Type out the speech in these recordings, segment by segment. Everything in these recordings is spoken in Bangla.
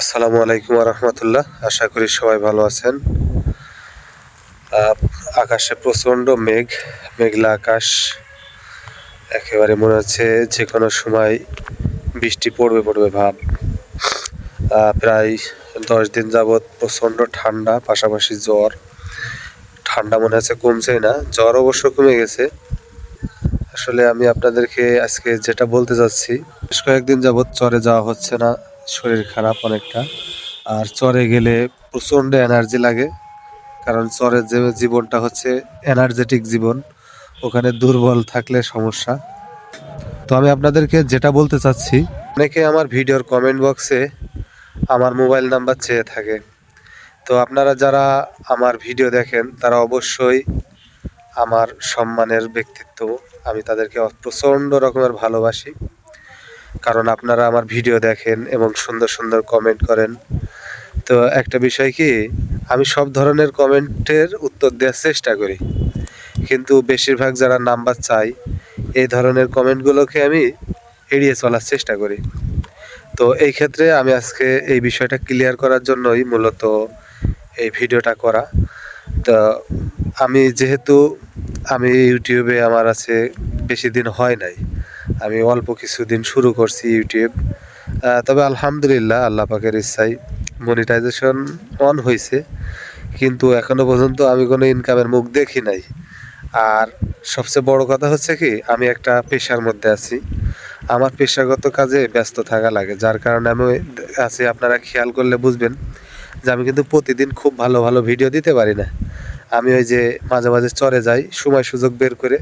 আসসালামু আলাইকুম রহমতুল্লাহ। আশা করি সবাই ভালো আছেন। আকাশে প্রচণ্ড মেঘলা আকাশ। একেবারে মনে হচ্ছে যে কোনো সময় বৃষ্টি পড়বে ভাব। প্রায় 10 দিন যাবৎ প্রচণ্ড ঠান্ডা, পাশাপাশি জ্বর। ঠান্ডা মনে হচ্ছে কমছেই না, জ্বর অবশ্য কমে গেছে। আসলে আমি আপনাদেরকে আজকে যেটা বলতে চাচ্ছি, বেশ কয়েকদিন যাবৎ চরে যাওয়া হচ্ছে না, শরীর খারাপ অনেকটা। আর চরে গেলে প্রচণ্ড এনার্জি লাগে, কারণ চরের যে জীবনটা হচ্ছে এনার্জেটিক জীবন, ওখানে দুর্বল থাকলে সমস্যা। তো আমি আপনাদেরকে যেটা বলতে চাচ্ছি, অনেকে আমার ভিডিওর কমেন্ট বক্সে আমার মোবাইল নাম্বার চেয়ে থাকে। তো আপনারা যারা আমার ভিডিও দেখেন তারা অবশ্যই আমার সম্মানের ব্যক্তিত্ব, আমি তাদেরকে প্রচণ্ড রকমের ভালোবাসি। কারণ আপনারা আমার ভিডিও দেখেন এবং সুন্দর সুন্দর কমেন্ট করেন। তো একটা বিষয় কি, আমি সব ধরনের কমেন্টের উত্তর দেওয়ার চেষ্টা করি, কিন্তু বেশিরভাগ যারা নাম্বার চাই এই ধরনের কমেন্টগুলোকে আমি এড়িয়ে চলার চেষ্টা করি। তো এই ক্ষেত্রে আমি আজকে এই বিষয়টা ক্লিয়ার করার জন্যই মূলত এই ভিডিওটা করা। তো আমি ইউটিউবে আমার আছে বেশি দিন হয় নাই, আমি অল্প কিছুদিন শুরু করছি ইউটিউব। তবে আলহামদুলিল্লাহ আল্লাহ পাকের ইচ্ছায় মনিটাইজেশন অন হয়েছে, কিন্তু এখনো পর্যন্ত আমি কোনো ইনকামের মুখ দেখি নাই। আর সবচেয়ে বড় কথা হচ্ছে কি, আমি একটা পেশার মধ্যে আছি, আমার পেশাগত কাজে ব্যস্ত থাকা লাগে, যার কারণে আমি আছি, আপনারা খেয়াল করলে বুঝবেন যে আমি কিন্তু প্রতিদিন খুব ভালো ভালো ভিডিও দিতে পারি না। আমি ওই যে মাঝে মাঝে চরে যাই সময় সুযোগ বের করে,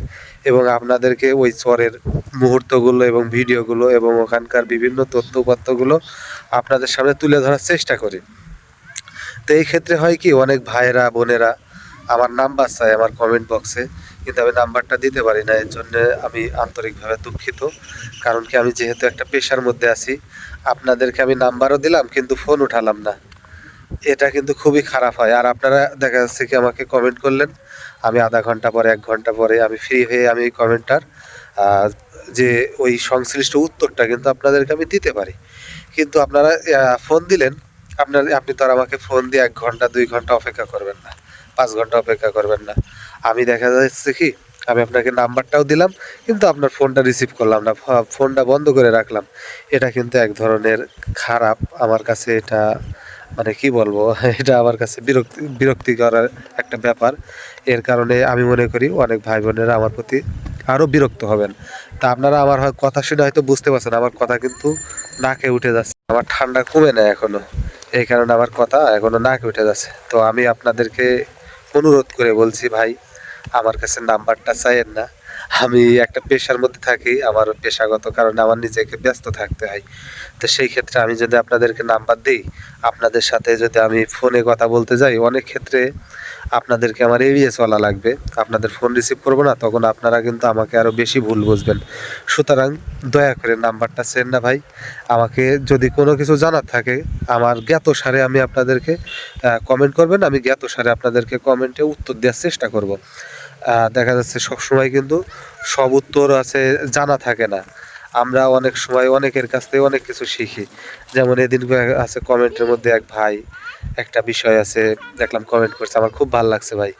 এবং আপনাদেরকে ওই চরের মুহূর্তগুলো এবং ভিডিওগুলো এবং ওখানকার বিভিন্ন তথ্যপত্রগুলো আপনাদের সামনে তুলে ধরার চেষ্টা করি। তো এই ক্ষেত্রে হয় কি, অনেক ভাইয়েরা বোনেরা আমার নাম্বার চায় আমার কমেন্ট বক্সে, কিন্তু আমি নাম্বারটা দিতে পারি না। এর জন্য আমি আন্তরিকভাবে দুঃখিত। কারণ কি, আমি যেহেতু একটা পেশার মধ্যে আছি, আপনাদেরকে আমি নাম্বারও দিলাম কিন্তু ফোন উঠালাম না, এটা কিন্তু খুবই খারাপ হয়। আর আপনারা দেখা যাচ্ছে কি আমাকে কমেন্ট করলেন, আমি আধা ঘন্টা পরে 1 ঘন্টা পরে আমি ফ্রি হয়ে আমি ওই কমেন্টটার যে ওই সংশ্লিষ্ট উত্তরটা কিন্তু আপনাদেরকে আমি দিতে পারি। কিন্তু আপনারা ফোন দিলেন, আপনি তো আর আমাকে ফোন দিয়ে 1 ঘন্টা 2 ঘন্টা অপেক্ষা করবেন না, 5 ঘন্টা অপেক্ষা করবেন না। আমি দেখা যাচ্ছে কি, আমি আপনাকে নাম্বারটাও দিলাম কিন্তু আপনার ফোনটা রিসিভ করলাম না, ফোনটা বন্ধ করে রাখলাম। এটা কিন্তু এক ধরনের খারাপ আমার কাছে। এটা মানে কি বলবো, এটা আমার কাছে বিরক্তিকর একটা ব্যাপার। এর কারণে আমি মনে করি অনেক ভাই বোনেরা আমার প্রতি আরও বিরক্ত হবেন। তা আপনারা আমার কথা শুনে হয়তো বুঝতে পারছেন, আমার কথা কিন্তু নাকে উঠে যাচ্ছে, আমার ঠান্ডা কমে নেয় এখনো, এই কারণে আমার কথা এখনো নাকে উঠে যাচ্ছে। তো আমি আপনাদেরকে অনুরোধ করে বলছি, ভাই আমার কাছে নাম্বারটা চাইয়েন না। আমি একটা পেশার মধ্যে থাকি, আমার পেশাগত কারণে আমার নিজেকে ব্যস্ত থাকতে হয়। তো সেই ক্ষেত্রে আমি যদি আপনাদেরকে নাম্বার দিই, আপনাদের সাথে যদি আমি ফোনে কথা বলতে যাই, অনেক ক্ষেত্রে আপনাদেরকে আমার এড়িয়ে চলা লাগবে, আপনাদের ফোন রিসিভ করবো না, তখন আপনারা কিন্তু আমাকে আরও বেশি ভুল বুঝবেন। সুতরাং দয়া করে নাম্বারটা চেন না ভাই। আমাকে যদি কোনো কিছু জানার থাকে, আমার জ্ঞাতসারে আমি আপনাদেরকে কমেন্ট করবেন, আমি জ্ঞাতসারে আপনাদেরকে কমেন্টে উত্তর দেওয়ার চেষ্টা করব। দেখা যাচ্ছে সবসময় কিন্তু সব উত্তর আছে জানা থাকে না, আমরা অনেক সময় অনেকের কাছ থেকে অনেক কিছু শিখি। যেমন এদিন আছে কমেন্টের মধ্যে এক ভাই একটা বিষয় আছে দেখলাম, কমেন্ট করছে, আমার খুব ভালো লাগছে ভাই,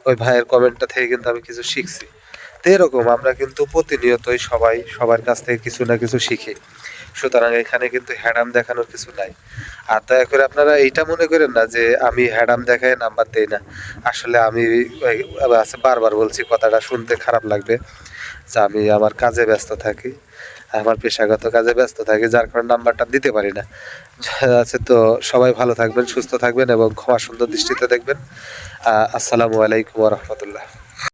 ওই ভাইয়ের কমেন্টটা থেকে কিন্তু আমি কিছু শিখছি। তো এরকম আমরা কিন্তু প্রতিনিয়তই সবাই সবার কাছ থেকে কিছু না কিছু শিখি। সুতরাং এখানে কিন্তু হ্যাডাম দেখানোর কিছু নাই। আর দয়া করে আপনারা এইটা মনে করেন না যে আমি হ্যাডাম দেখায় নাম্বার দেই না। আসলে আমি বারবার বলছি, কথাটা শুনতে খারাপ লাগবে, যে আমি আমার কাজে ব্যস্ত থাকি, আমার পেশাগত কাজে ব্যস্ত থাকি, যার কারণে নাম্বারটা দিতে পারি না। আছে তো, সবাই ভালো থাকবেন, সুস্থ থাকবেন এবং ক্ষমা সুন্দর দৃষ্টিতে দেখবেন। আসসালামু আলাইকুম ওয়া রাহমাতুল্লাহ।